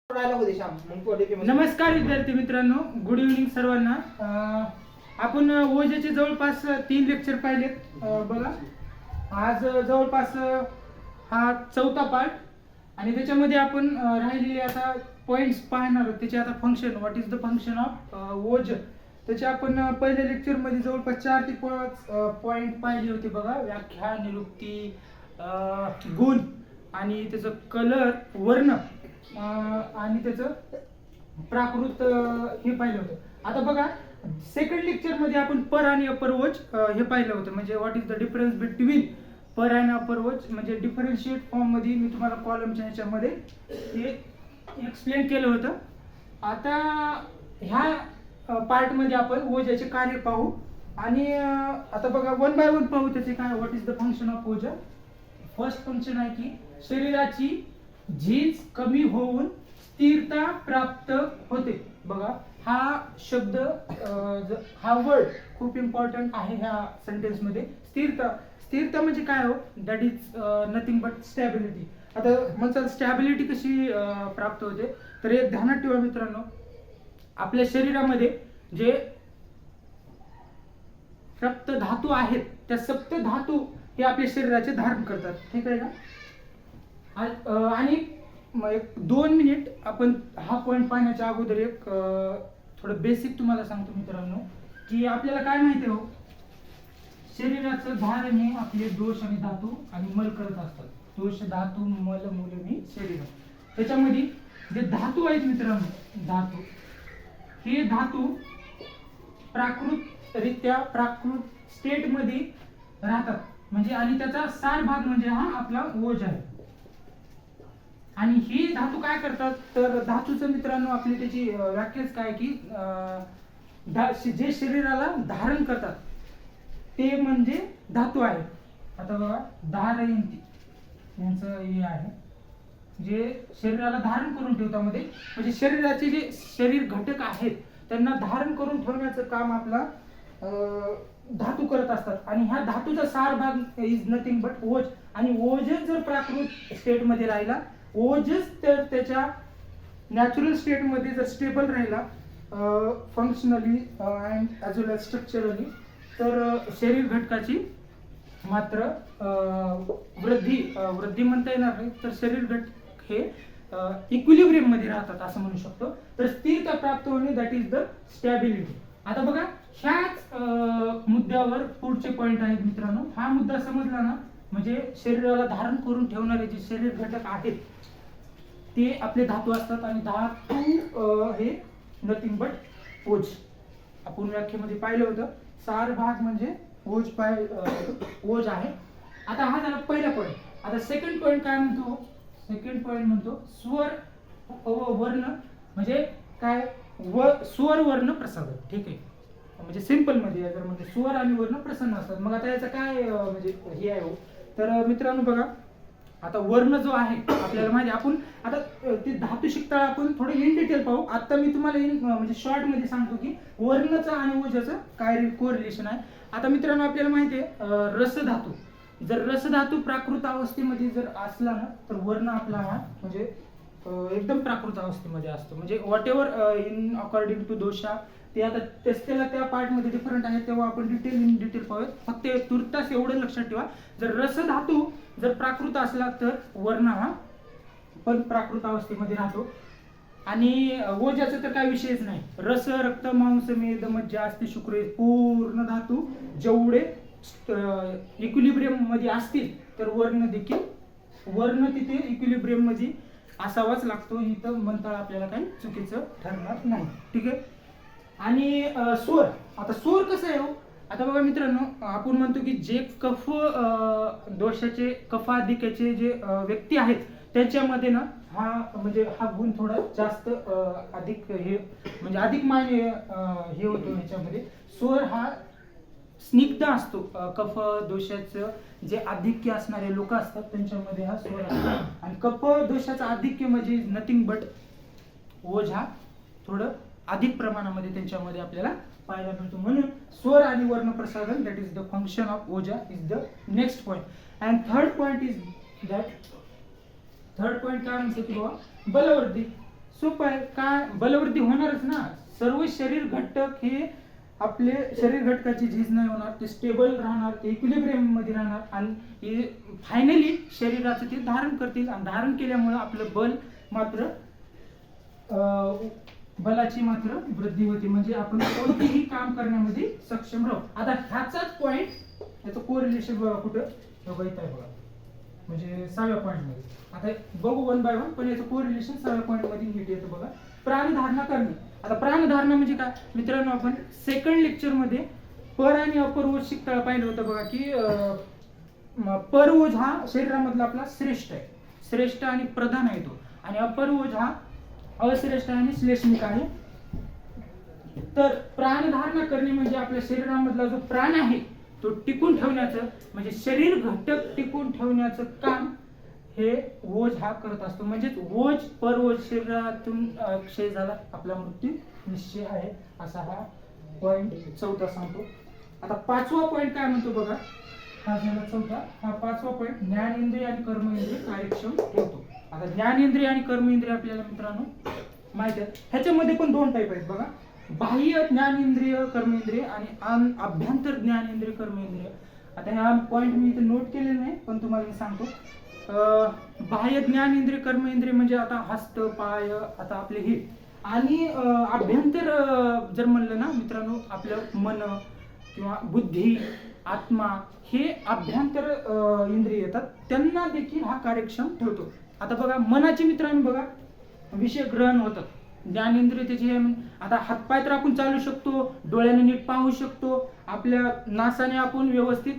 नमस्कार विद्यार्थी मित्रांनो, गुड इव्हनिंग सर्वांना. आपण ओजेचे जवळपास 3 लेक्चर पाहिलेत. बघा, आज जवळपास हा चौथा पार्ट आणि त्याच्यामध्ये आपण राहिलेले आता पॉइंट्स पाहणार आहोत. त्याचे आता function, what is the function of ओज, त्याचे आपण पहिल्या लेक्चरमध्ये जवळपास 4 ते 5 पॉइंट पाहिले होते. बघा, व्याख्या, निरुक्ती, गुण आणि त्याचं कलर, वर्ण आणि त्याचं प्राकृत हे पाहिलं होतं. आता बघा, सेकंड लेक्चर मध्ये आपण पर आणि अपर ओज हे पाहिलं होतं. म्हणजे what is the difference between पर आणि अपर ओज, म्हणजे डिफरन्शिएट फॉर्म मध्ये मी तुम्हाला कॉलमच्या ह्याच्यामध्ये हे एक्सप्लेन केलं होतं. आता ह्या पार्ट मध्ये आपण ओजाचे कार्य पाहू आणि आता बघा, वन बाय वन पाहू त्याचे काय. What is the function of ओज. फर्स्ट फंक्शन आहे की शरीराची झीज कमी होऊन स्थिरता प्राप्त होते. बघा, हा शब्द, हा वर्ड खूप इम्पॉर्टंट आहे ह्या सेंटेन्स मध्ये. स्थिरता, स्थिरता म्हणजे काय हो, that is nothing but stability. आता मग स्टॅबिलिटी कशी प्राप्त होते, तर एक ध्यानात ठेवा मित्रांनो, आपल्या शरीरामध्ये जे सप्त धातू आहेत, त्या सप्त धातू हे आपल्या शरीराचे धारण करतात. ठीक आहे का. आणि एक 2 मिनिट आपण हा पॉइंट पाहण्याच्या अगोदर एक थोडं बेसिक तुम्हाला सांगतो मित्रांनो, की आपल्याला काय माहिती हो, शरीराचं धारण हे आपले दोष आणि धातू आणि मल करत असतात. दोष, धातू, मल, मूलमी, शरीर. त्याच्यामध्ये जे धातू आहेत मित्रांनो, धातू, हे धातू प्राकृत रित्या, प्राकृत स्टेट मध्ये राहतात. म्हणजे आणि त्याचा सार भाग म्हणजे हा आपला ओज आहे. आणि ही धातू काय करतात, तर धातूचं मित्रांनो आपली त्याची व्याख्याच काय की जे शरीराला धारण करतात ते म्हणजे धातू आहे. आता बघा, धारयंती यांचं हे आहे, जे शरीराला धारण करून ठेवतात. मध्ये म्हणजे शरीराचे जे शरीर घटक आहेत त्यांना धारण करून ठेवण्याचं काम आपला धातू करत असतात. आणि ह्या धातूचा सार भाग इज नथिंग बट ओज. आणि ओजच जर प्राकृत स्टेट मध्ये राहिला, ओजच तर त्याच्या नॅचरल स्टेट मध्ये जर स्टेबल राहिला functionally and as well as structurally, तर शरीर घटकाची मात्र वृद्धी म्हणता येणार नाही, तर शरीर घटक हे इक्विलिब्रियम मध्ये राहतात असं म्हणू शकतो. तर स्थिरता प्राप्त होणे, दॅट इज द स्टॅबिलिटी. आता बघा, ह्याच मुद्द्यावर पुढचे पॉइंट आहेत मित्रांनो. हा मुद्दा समजला ना, म्हणजे शरीराला धारण करून ठेवणारे जे शरीर घटक आहेत ते आपले धातू असतात. आणि धातू हे नथिंग बट ओज. आपण व्याख्येमध्ये पाहिलं होतं, सार भाग म्हणजे ओज आहे. आता हा झाला पहिला पॉइंट. आता सेकंड पॉइंट काय म्हणतो, सेकंड पॉइंट म्हणतो स्वर वर्ण, म्हणजे काय, स्वर वर्ण प्रसारण. ठीक आहे, म्हणजे सिंपल मध्ये जर म्हणजे स्वर आणि वर्ण प्रसन्न असतात. मग आता याचं काय म्हणजे हे आहे हो, तर मित्रांनो बघा, आता वर्ण जो आहे आपल्याला माहिती, आपण आता ते धातू शिकता आपण थोडं इन डिटेल पाहू. आता मी तुम्हाला म्हणजे शॉर्ट मध्ये सांगतो की वर्णचं आणि ओजाचं काय कोरिलेशन आहे. आता मित्रांनो आपल्याला माहिती आहे, रसधातू, जर रसधातू प्राकृत अवस्थेमध्ये जर असला ना, तर वर्ण आपला हा म्हणजे एकदम प्राकृत अवस्थेमध्ये असतो. म्हणजे whatever in according to dosha, ते आता त्याला त्या पार्ट मध्ये डिफरंट आहे, तेव्हा आपण इन डिटेल पाहूयात. फक्त तुर्तास एवढं लक्षात ठेवा, जर रसधातू जर प्राकृत असला तर वर्ण हा पण प्राकृत अवस्थेमध्ये राहतो. आणि ओजाचा तर काय विषयच नाही. रस, रक्त, मांस, मेद, मज्जा, अस्थि, शुक्र, पूर्ण धातू जेवढे इक्विलिब्रियम मध्ये असतील, तर वर्ण देखील, वर्ण तिथे इक्विलिब्रियम मध्ये असावाच लागतो. इथं म्हणता आपल्याला काही चुकीचं ठरणार नाही. ठीक आहे. आणि स्वर, आता स्वर कसं आहे हो, आता बघा मित्रांनो, आपण म्हणतो की जे कफ दोषाचे, कफाधिक्याचे जे व्यक्ती आहेत त्यांच्यामध्ये ना हा म्हणजे हा गुण थोडा जास्त अधिक हे म्हणजे अधिक मायने हे होतो ह्याच्यामध्ये. स्वर हा स्निग्ध असतो. कफ दोषाचं जे आधिक्य असणारे लोक असतात त्यांच्यामध्ये हा स्वर असतो. आणि कफ दोषाचं आधिक्य म्हणजे नथिंग बट ओज, हा थोडं अधिक प्रमाणामध्ये त्यांच्यामध्ये आपल्याला पाहायला मिळतो. म्हणून स्वर आणि वर्ण प्रसारण, that is the function of ojas, is the next point. And third point is that, third point काय म्हणतो की बाबा, बलवर्धी. सोपं आहे. काय बलवृद्धी होणारच ना. सर्व शरीर घटक हे आपले शरीर घटकाची झीज नाही होणार, ते स्टेबल राहणार, ते इक्विलिब्रियम मध्ये राहणार आणि फायनली शरीराचं ते धारण करतील आणि धारण केल्यामुळे आपलं बल मात्र बलाची मात्र वृद्धी होते, म्हणजे आपण कोणतेही काम करण्यामध्ये सक्षम राहू. आता ह्याचाच पॉइंट, याचं कोरिलेशन बघा कुठं बघायचं आहे बघा, म्हणजे 6व्या पॉइंट मध्ये. आता बघू वन बाय वन, पण याचं कोरिलेशन 6व्या पॉइंट मध्ये नीट येतं बघा. प्राणधारणा करणे. आता प्राणधारणा म्हणजे काय मित्रांनो, आपण सेकंड लेक्चर मध्ये पर आणि अपर ओज शिकता पाहिलं होतं बघा की पर ओज हा शरीरामधला आपला श्रेष्ठ आहे, श्रेष्ठ आणि प्रधान आहे तो, आणि अपर ओज हा अश्रेष्ठ आणि श्लेष्मिक आहे. तर प्राणधारणा करणे म्हणजे आपल्या शरीरामधला जो प्राण आहे तो टिकून ठेवण्याचं, म्हणजे शरीर घटक टिकून ठेवण्याचं काम हे ओज हा करत असतो. म्हणजेच ओज पर ओज शरीरातून क्षय झाला आपला मृत्यू निश्चय आहे, असा हा पॉइंट 4था सांगतो. आता 5वा पॉइंट काय म्हणतो बघा, हा झाला 4था. हा 5वा पॉइंट ज्ञानेंद्रिय आणि कर्मेंद्रिय कार्यक्षम ठेवतो. आता ज्ञानेंद्रिय आणि कर्मेंद्रिय आपल्याला मित्रांनो माहिती आहे, ह्याच्यामध्ये पण 2 टाईप आहेत बघा, बाह्य ज्ञानेंद्रिय कर्मेंद्रिय आणि अभ्यंतर ज्ञानेंद्रिय कर्मेंद्रिय. आता हा पॉइंट मी इथे नोट केलेला नाही, पण तुम्हाला मी सांगतो. बाह्य ज्ञानेंद्रिय कर्मेंद्रिय म्हणजे आता हस्त पाय आता आपले हे, आणि अभ्यंतर जर म्हणलं ना मित्रांनो, आपलं मन किंवा बुद्धी आत्मा हे अभ्यंतर इंद्रिय येतात, त्यांना देखील हा कार्यक्षम ठेवतो. आता बघा मनाचे मित्रांनो बघा विषय ग्रहण होतात, ज्ञानेंद्रिय त्याचे आता हातपाय तर आपण चालू शकतो, डोळ्याने नीट पाहू शकतो, आपल्या नासाने आपण व्यवस्थित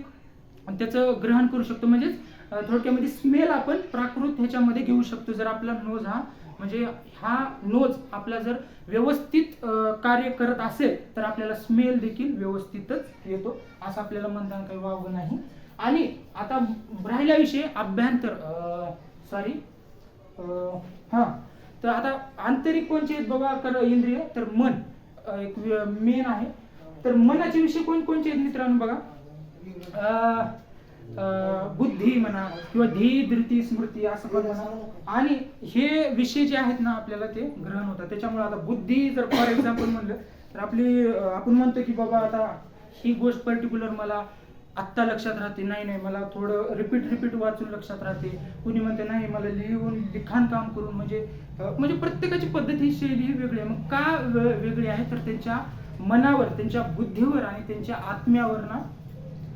त्याचं ग्रहण करू शकतो, म्हणजेच थोडक्यामध्ये स्मेल आपण प्राकृत ह्याच्यामध्ये घेऊ शकतो. जर आपला नोज हा म्हणजे हा नोज आपला जर व्यवस्थित कार्य करत असेल तर आपल्याला स्मेल देखील व्यवस्थितच येतो, असं आपल्याला म्हणताना काही वावगं नाही. आणि आता राहिला विषय अभ्यंतर हा, तर आता आंतरिक कोणचे आहेत बघा कर इंद्रिय, तर मन एक मेन आहे. तर मनाचे विषय कोणकोणचे आहेत मित्रांनो बघा, बुद्धी म्हणा किंवा धी धृती स्मृती असं पण म्हणा, आणि हे विषय जे आहेत ना आपल्याला ते ग्रहण होतात. त्याच्यामुळे आता बुद्धी जर फॉर एक्झाम्पल म्हणलं तर आपली आपण म्हणतो की बाबा आता ही गोष्ट पर्टिक्युलर मला आत्ता लक्षात राहते, नाही मला थोडं रिपीट वाचून लक्षात राहते. कुणी म्हणते नाही मला लिहून लिखाण काम करून, म्हणजे प्रत्येकाची पद्धत ही शैली ही वेगळी आहे. मग का वेगळी आहे तर त्यांच्या मनावर, त्यांच्या बुद्धीवर आणि त्यांच्या आत्म्यावर ना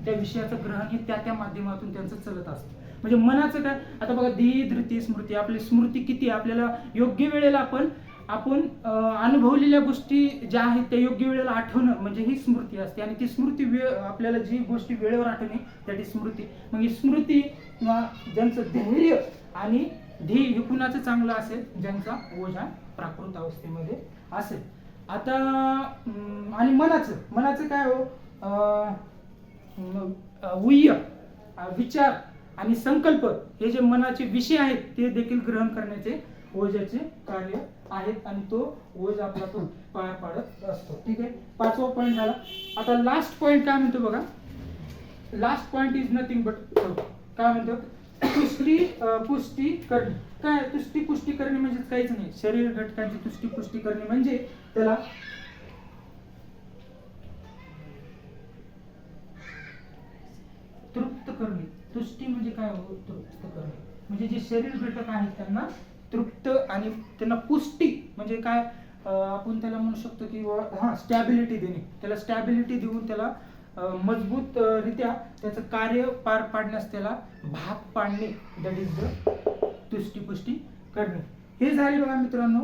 त्या विषयाचं ग्रहण हे त्या माध्यमातून त्यांचं चलत असतं. म्हणजे मनाचं काय, आता बघा धी धृती स्मृती, आपली स्मृती किती आपल्याला योग्य वेळेला आपण अनुभवलेल्या गोष्टी ज्या आहेत त्या योग्य वेळेला आठवणं म्हणजे ही स्मृती असते, आणि ती स्मृती आपल्याला जी गोष्टी वेळेवर आठवणे त्याची स्मृती. मग ही स्मृती किंवा ज्यांचं धैर्य आणि धी हे कुणाचं चांगलं असेल, ज्यांचा ओझ हा प्राकृत अवस्थेमध्ये असेल. आता आणि मनाचं काय हो, उय्य विचार आणि संकल्प हे जे मनाचे विषय आहेत ते देखील ग्रहण करण्याचे ओझाचे कार्य आहेत, आणि तो ओझ आपला तो पार पाडत असतो. ठीक आहे, 5वा पॉइंट झाला. आता लास्ट पॉइंट काय म्हणतो बघा, last point is nothing but काय म्हणतो, पुष्टी करणे. काय तुष्टी पुष्टी करणे म्हणजे काहीच नाही, शरीर घटकांची तुष्टी पुष्टी करणे म्हणजे त्याला तृप्त करणे. तुष्टी म्हणजे काय हो, तृप्त करणे म्हणजे जे शरीर घटक आहेत त्यांना तृप्त आणि त्यांना पुष्टी म्हणजे काय, आपण त्याला म्हणू शकतो की स्टॅबिलिटी देणे, त्याला स्टॅबिलिटी देऊन त्याला मजबूत रित्या त्याचं कार्य पार पाडण्यास त्याला भाग पाडणे, दॅट इज द तुष्टी पुष्टी करणे. हे झाले बघा मित्रांनो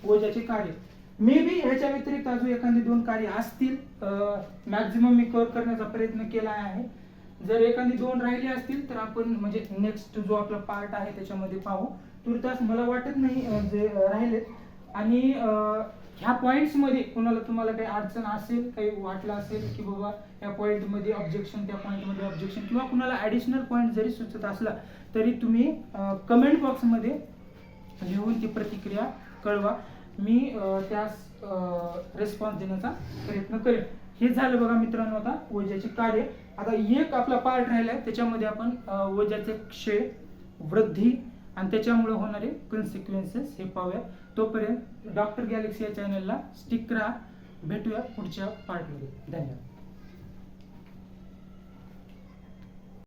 ओझाचे कार्य. मे बी ह्याच्या व्यतिरिक्त अजून एखादी 2 कार्य असतील, मॅक्झिमम मी कव्हर करण्याचा प्रयत्न केला आहे. जर एखादी 2 राहिली असतील तर आपण म्हणजे नेक्स्ट जो आपला पार्ट आहे त्याच्यामध्ये पाहू. तुर्तास मला वाटत नाही जे राहिलेत. आणि ह्या पॉइंट्स मध्ये तुम्हाला काही अडचण असेल, काही वाटलं असेल की बाबा या पॉइंट मध्ये ऑब्जेक्शन, त्या पॉइंट मध्ये ऑब्जेक्शन, किंवा कुणाला ऍडिशनल पॉइंट जरी सुचत असला तरी तुम्ही कमेंट बॉक्स मध्ये लिहून ती प्रतिक्रिया कळवा, मी त्यास रिस्पॉन्स देण्याचा प्रयत्न करेन. हे झालं बघा मित्रांनो आता ओझाचे कार्य. आता एक आपला पार्ट राहिलाय त्याच्यामध्ये आपण ओझाचे क्षय, वृद्धी आणि त्याच्यामुळे होणारे कन्सिक्वेन्सेस हे पाहूया. तोपर्यंत डॉक्टर गॅलेक्सी या चॅनलला स्टिक राहा. भेटूया पुढच्या पार्टमध्ये. धन्यवाद.